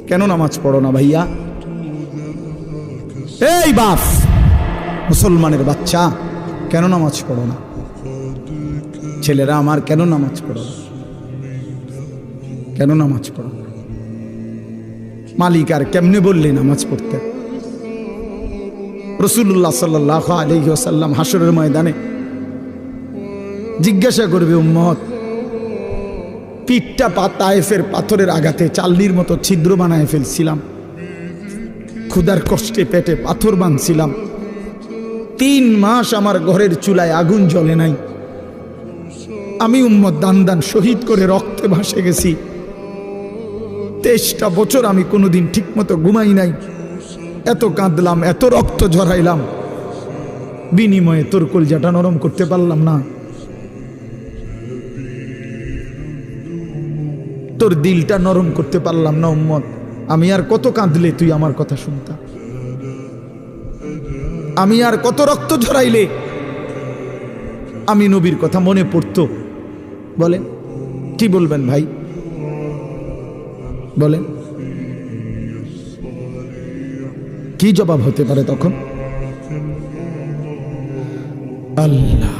কেন নামাজ পড়ো না ভাইয়া? এই বাপ, মুসলমানের বাচ্চা, কেন নামাজ পড়ো না? ছেলেরা আমার, কেন নামাজ পড়ো না? কেন নামাজ পড়ো না? মালিক আর কেমনে বললে নামাজ পড়তে? রাসূলুল্লাহ সাল্লাল্লাহু আলাইহি ওয়াসাল্লাম হাসরের ময়দানে জিজ্ঞাসা করবে, উম্মত, পিঠটা তায়েফের পাথরের আঘাতে চালনির মতো ছিদ্র বানায় ফেলছিলাম, ক্ষুধার কষ্টে পেটে পাথর বাঁধছিলাম, 3 মাস আমার ঘরের চুলায় আগুন জ্বলে নাই, আমি উম্মত দান দান শহীদ করে রক্তে ভাসে গেছি, 23টা বছর আমি কোনোদিন ঠিক মতো ঘুমাই নাই, এত কাঁদলাম, এত রক্ত ঝরাইলাম, বিনিময়ে তোর কলজাটা নরম করতে পারলাম না, তোর দিলটা নরম করতে পারলাম না উম্মত। আমি আর কত কাঁদলে তুই আমার কথা শুনতা? আমি আর কত রক্ত ঝরাইলে আমি নবীর কথা মনে পড়তো? বলেন, কি বলবেন ভাই? বলেন, কি জবাব হতে পারে তখন? আল্লাহ